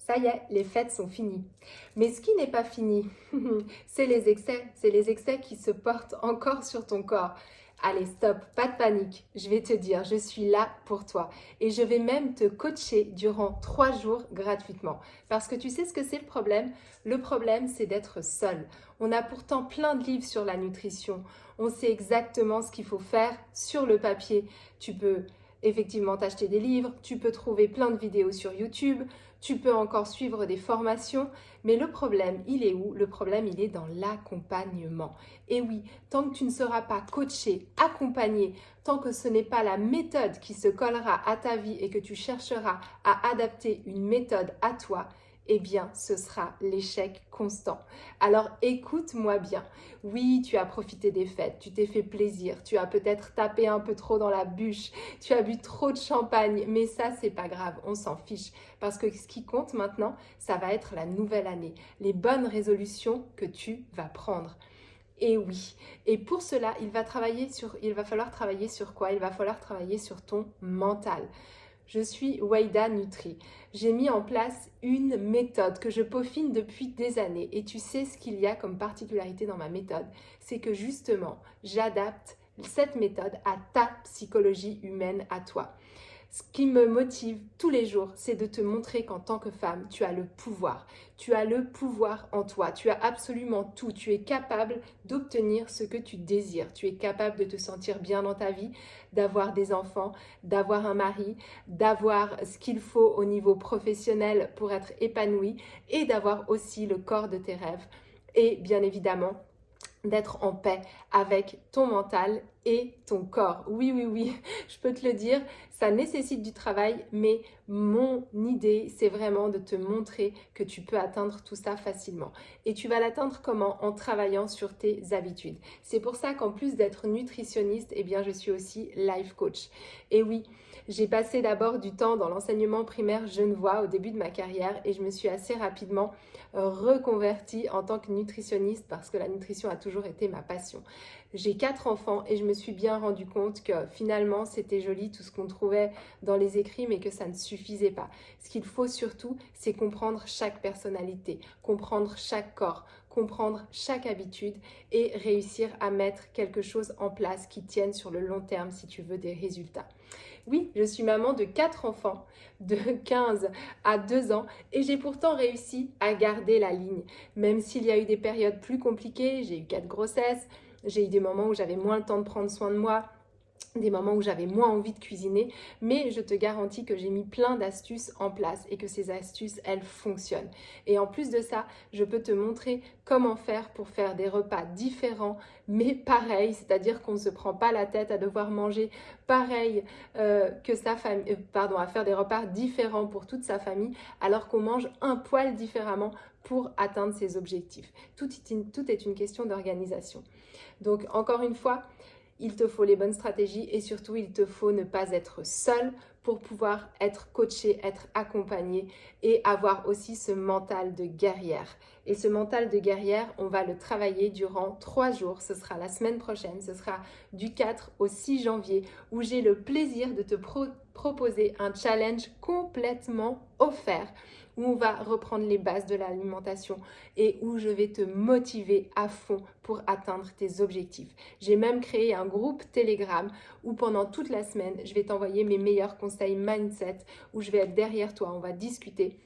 Ça y est, les fêtes sont finies. Mais ce qui n'est pas fini, c'est les excès. C'est les excès qui se portent encore sur ton corps. Allez, stop, pas de panique. Je vais te dire, je suis là pour toi. Et je vais même te coacher durant 3 jours gratuitement. Parce que tu sais ce que c'est le problème? Le problème, c'est d'être seul. On a pourtant plein de livres sur la nutrition. On sait exactement ce qu'il faut faire sur le papier. Tu peux effectivement t'acheter des livres, tu peux trouver plein de vidéos sur YouTube, tu peux encore suivre des formations, mais le problème, il est où? Le problème, il est dans l'accompagnement. Et oui, tant que tu ne seras pas coaché, accompagné, tant que ce n'est pas la méthode qui se collera à ta vie et que tu chercheras à adapter une méthode à toi, eh bien, ce sera l'échec constant. Alors, écoute-moi bien. Oui, tu as profité des fêtes, tu t'es fait plaisir, tu as peut-être tapé un peu trop dans la bûche, tu as bu trop de champagne, mais ça, c'est pas grave, on s'en fiche. Parce que ce qui compte maintenant, ça va être la nouvelle année, les bonnes résolutions que tu vas prendre. Et oui, et pour cela, il va falloir travailler sur quoi? Il va falloir travailler sur ton mental. Je suis Waïda Nutri. J'ai mis en place une méthode que je peaufine depuis des années. Et tu sais ce qu'il y a comme particularité dans ma méthode, c'est que justement, j'adapte cette méthode à ta psychologie humaine, à toi. Ce qui me motive tous les jours, c'est de te montrer qu'en tant que femme, tu as le pouvoir. Tu as le pouvoir en toi. Tu as absolument tout. Tu es capable d'obtenir ce que tu désires. Tu es capable de te sentir bien dans ta vie, d'avoir des enfants, d'avoir un mari, d'avoir ce qu'il faut au niveau professionnel pour être épanoui et d'avoir aussi le corps de tes rêves. Et bien évidemment, d'être en paix avec ton mental et ton corps. Oui, oui, oui, je peux te le dire, ça nécessite du travail, mais mon idée, c'est vraiment de te montrer que tu peux atteindre tout ça facilement. Et tu vas l'atteindre comment? En travaillant sur tes habitudes. C'est pour ça qu'en plus d'être nutritionniste, eh bien, je suis aussi life coach. Et oui, j'ai passé d'abord du temps dans l'enseignement primaire genevois au début de ma carrière et je me suis assez rapidement reconvertie en tant que nutritionniste parce que la nutrition a toujours été ma passion. J'ai 4 enfants et je me suis bien rendu compte que finalement c'était joli tout ce qu'on trouvait dans les écrits mais que ça ne suffisait pas. Ce qu'il faut surtout, c'est comprendre chaque personnalité, comprendre chaque corps, comprendre chaque habitude et réussir à mettre quelque chose en place qui tienne sur le long terme si tu veux des résultats. Oui, je suis maman de 4 enfants de 15 à 2 ans et j'ai pourtant réussi à garder la ligne. Même s'il y a eu des périodes plus compliquées, j'ai eu 4 grossesses, j'ai eu des moments où j'avais moins le temps de prendre soin de moi, des moments où j'avais moins envie de cuisiner, mais je te garantis que j'ai mis plein d'astuces en place et que ces astuces, elles fonctionnent. Et en plus de ça, je peux te montrer comment faire pour faire des repas différents, mais pareils, c'est-à-dire qu'on ne se prend pas la tête à devoir manger pareil que sa famille, à faire des repas différents pour toute sa famille, alors qu'on mange un poil différemment pour atteindre ses objectifs. Tout est une question d'organisation. Donc encore une fois, il te faut les bonnes stratégies et surtout, il te faut ne pas être seul pour pouvoir être coaché, être accompagné et avoir aussi ce mental de guerrière. Et ce mental de guerrière, on va le travailler durant 3 jours. Ce sera la semaine prochaine, ce sera du 4 au 6 janvier où j'ai le plaisir de te proposer un challenge complètement offert où on va reprendre les bases de l'alimentation et où je vais te motiver à fond pour atteindre tes objectifs. J'ai même créé un groupe Telegram où pendant toute la semaine, je vais t'envoyer mes meilleurs conseils mindset, où je vais être derrière toi, on va discuter.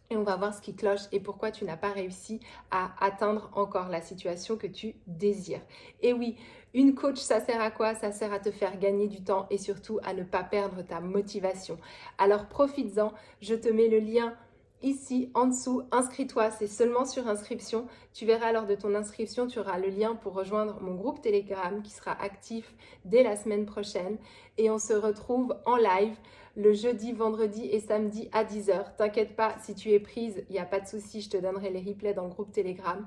Et on va voir ce qui cloche et pourquoi tu n'as pas réussi à atteindre encore la situation que tu désires. Et oui, une coach, ça sert à quoi? Ça sert à te faire gagner du temps et surtout à ne pas perdre ta motivation. Alors profites-en, je te mets le lien ici en dessous, inscris-toi, c'est seulement sur inscription. Tu verras lors de ton inscription, tu auras le lien pour rejoindre mon groupe Telegram qui sera actif dès la semaine prochaine. Et on se retrouve en live le jeudi, vendredi et samedi à 10h. T'inquiète pas, si tu es prise, il n'y a pas de souci, je te donnerai les replays dans le groupe Telegram.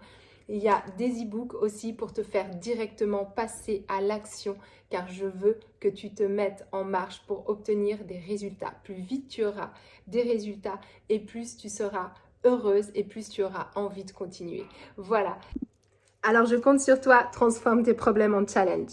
Il y a des e-books aussi pour te faire directement passer à l'action car je veux que tu te mettes en marche pour obtenir des résultats. Plus vite tu auras des résultats et plus tu seras heureuse et plus tu auras envie de continuer. Voilà. Alors je compte sur toi, transforme tes problèmes en challenge.